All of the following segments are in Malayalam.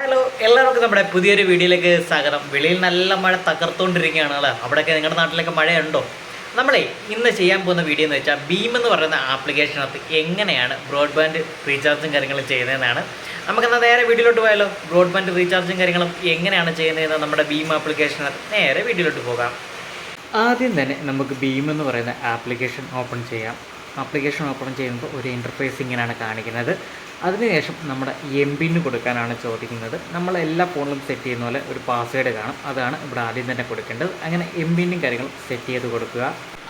ഹലോ, എല്ലാവർക്കും നമ്മുടെ പുതിയൊരു വീഡിയോയിലേക്ക് സ്വാഗതം. വെളിയിൽ നല്ല മഴ തകർത്തുകൊണ്ടിരിക്കുകയാണ് അല്ലേ? അവിടെയൊക്കെ നിങ്ങളുടെ നാട്ടിലൊക്കെ മഴയുണ്ടോ? നമ്മളെ ഇന്ന് ചെയ്യാൻ പോകുന്ന വീഡിയോ എന്ന് വെച്ചാൽ ഭീം എന്ന് പറയുന്ന ആപ്ലിക്കേഷനകത്ത് എങ്ങനെയാണ് ബ്രോഡ്ബാൻഡ് റീചാർജും കാര്യങ്ങളും ചെയ്യുന്നതെന്നാണ്. നമുക്കെന്നാൽ നേരെ വീഡിയോയിലോട്ട് പോയാലോ? ബ്രോഡ്ബാൻഡ് റീചാർജും കാര്യങ്ങളും എങ്ങനെയാണ് ചെയ്യുന്നതെന്ന് നമ്മുടെ ഭീം ആപ്ലിക്കേഷനകത്ത് നേരെ വീഡിയോയിലോട്ട് പോകാം. ആദ്യം തന്നെ നമുക്ക് ഭീം എന്ന് പറയുന്ന ആപ്ലിക്കേഷൻ ഓപ്പൺ ചെയ്യാം. ആപ്ലിക്കേഷൻ ഓപ്പൺ ചെയ്യുമ്പോൾ ഒരു ഇൻ്റർഫേസ് ഇങ്ങനെയാണ് കാണിക്കുന്നത്. അതിനുശേഷം നമ്മുടെ പിൻ കൊടുക്കാനാണ് ചോദിക്കുന്നത്. നമ്മൾ എല്ലാ ഫോണിലും സെറ്റ് ചെയ്യുന്ന പോലെ ഒരു പാസ്വേഡ് കാണും, അതാണ് ഇവിടെ ആദ്യം തന്നെ കൊടുക്കേണ്ടത്. അങ്ങനെ പിന്നും കാര്യങ്ങളും സെറ്റ് ചെയ്ത് കൊടുക്കുക.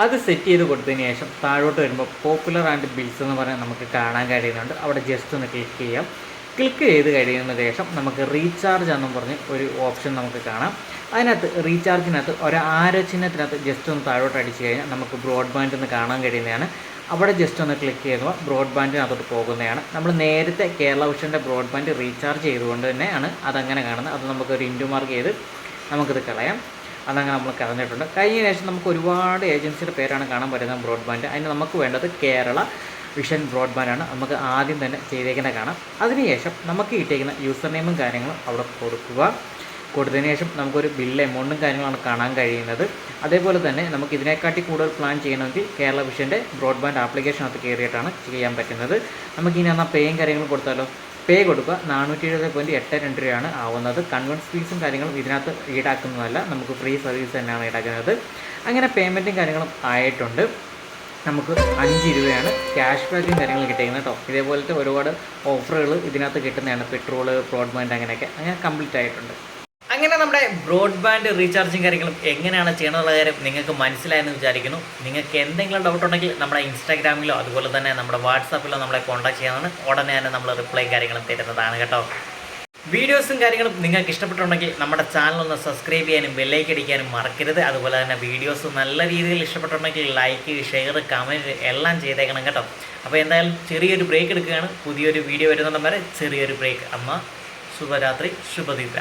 അത് സെറ്റ് ചെയ്ത് കൊടുത്തതിന് ശേഷം താഴോട്ട് വരുമ്പോൾ പോപ്പുലർ ആൻഡ് ബിൽസ് എന്ന് പറഞ്ഞാൽ നമുക്ക് കാണാൻ കഴിയുന്നുണ്ട്. അവിടെ ജസ്റ്റ് ഒന്ന് ക്ലിക്ക് ചെയ്യാം. ക്ലിക്ക് ചെയ്ത് കഴിയുന്ന ശേഷം നമുക്ക് റീചാർജ് എന്നും പറഞ്ഞ് ഒരു ഓപ്ഷൻ നമുക്ക് കാണാം. അതിനകത്ത് റീചാർജിനകത്ത് ഒരു ആരോ ചിഹ്നത്തിനകത്ത് ജസ്റ്റ് ഒന്ന് താഴോട്ട് അടിച്ചു കഴിഞ്ഞാൽ നമുക്ക് ബ്രോഡ്ബാൻഡ് എന്ന് കാണാൻ കഴിയുന്നതാണ്. അവിടെ ജസ്റ്റ് ഒന്ന് ക്ലിക്ക് ചെയ്യുമ്പോൾ ബ്രോഡ്ബാൻഡിനകത്തോട്ട് പോകുന്നതാണ്. നമ്മൾ നേരത്തെ കേരള വിഷൻ്റെ ബ്രോഡ്ബാൻഡ് റീചാർജ് ചെയ്തുകൊണ്ട് തന്നെയാണ് അതങ്ങനെ കാണുന്നത്. അത് നമുക്കൊരു ഇൻറ്റു മാർക്ക് ചെയ്ത് നമുക്കിത് കളയാം. അതങ്ങനെ നമ്മൾ കളഞ്ഞിട്ടുണ്ട്. കഴിഞ്ഞ ശേഷം നമുക്ക് ഒരുപാട് ഏജൻസിയുടെ പേരാണ് കാണാൻ പറ്റുന്നത് ബ്രോഡ്ബാൻഡ്. അതിന് നമുക്ക് വേണ്ടത് കേരള വിഷൻ ബ്രോഡ്ബാൻഡാണ്. നമുക്ക് ആദ്യം തന്നെ ചെയ്തേക്കുന്ന കാണാം. അതിനുശേഷം നമുക്ക് കിട്ടിയിരിക്കുന്ന യൂസർ നെയിമും കാര്യങ്ങളും അവിടെ കൊടുക്കുക. കൊടുത്തതിന് ശേഷം നമുക്കൊരു ബില്ല് എമൗണ്ടും കാര്യങ്ങളാണ് കാണാൻ കഴിയുന്നത്. അതേപോലെ തന്നെ നമുക്ക് ഇതിനെക്കാട്ടി കൂടുതൽ പ്ലാൻ ചെയ്യണമെങ്കിൽ കേരള വിഷൻ്റെ ബ്രോഡ്ബാൻഡ് ആപ്ലിക്കേഷനകത്ത് കയറിയിട്ടാണ് ചെയ്യാൻ പറ്റുന്നത്. നമുക്കിനി എന്നാൽ പേയും കാര്യങ്ങളും കൊടുത്താലോ? പേ കൊടുക്കുക. 470.82 രൂപയാണ് ആവുന്നത്. കൺവെൻസ് ഫീസും കാര്യങ്ങളും ഇതിനകത്ത് ഈടാക്കുന്നതല്ല, നമുക്ക് ഫ്രീ സർവീസ് തന്നെയാണ് ഈടാക്കുന്നത്. അങ്ങനെ പേയ്മെൻറ്റും കാര്യങ്ങളും ആയിട്ടുണ്ട്. നമുക്ക് 5 രൂപയാണ് ക്യാഷ് ബാക്കും കാര്യങ്ങളും കിട്ടിയിരിക്കുന്നത് കേട്ടോ. ഇതേപോലത്തെ ഒരുപാട് ഓഫറുകൾ ഇതിനകത്ത് കിട്ടുന്നതാണ്. പെട്രോള്, ബ്രോഡ്ബാൻഡ് അങ്ങനെയൊക്കെ അങ്ങനെ കംപ്ലീറ്റ് ആയിട്ടുണ്ട്. അങ്ങനെ നമ്മുടെ ബ്രോഡ്ബാൻഡ് റീചാർജും കാര്യങ്ങളും എങ്ങനെയാണ് ചെയ്യണമെന്നുള്ള കാര്യം നിങ്ങൾക്ക് മനസ്സിലായെന്ന് വിചാരിക്കുന്നു. നിങ്ങൾക്ക് എന്തെങ്കിലും ഡൗട്ട് ഉണ്ടെങ്കിൽ നമ്മുടെ ഇൻസ്റ്റാഗ്രാമിലോ അതുപോലെ തന്നെ നമ്മുടെ വാട്സാപ്പിലോ നമ്മളെ കോൺടാക്ട് ചെയ്യാനാണ്. ഉടനെ തന്നെ നമ്മൾ റിപ്ലൈ കാര്യങ്ങളും തരുന്നതാണ് കേട്ടോ. വീഡിയോസും കാര്യങ്ങളും നിങ്ങൾക്ക് ഇഷ്ടപ്പെട്ടുണ്ടെങ്കിൽ നമ്മുടെ ചാനലൊന്ന് സബ്സ്ക്രൈബ് ചെയ്യാനും ബെല്ലൈക്ക് അടിക്കാനും മറക്കരുത്. അതുപോലെ തന്നെ വീഡിയോസ് നല്ല രീതിയിൽ ഇഷ്ടപ്പെട്ടുണ്ടെങ്കിൽ ലൈക്ക്, ഷെയർ, കമൻറ്റ് എല്ലാം ചെയ്തേക്കണം കേട്ടോ. അപ്പോൾ എന്തായാലും ചെറിയൊരു ബ്രേക്ക് എടുക്കുകയാണ്. പുതിയൊരു വീഡിയോ വരുന്നുണ്ടെങ്കിൽ വരെ ചെറിയൊരു ബ്രേക്ക്. അമ്മ ശുഭരാത്രി, ശുഭനിദ്ര.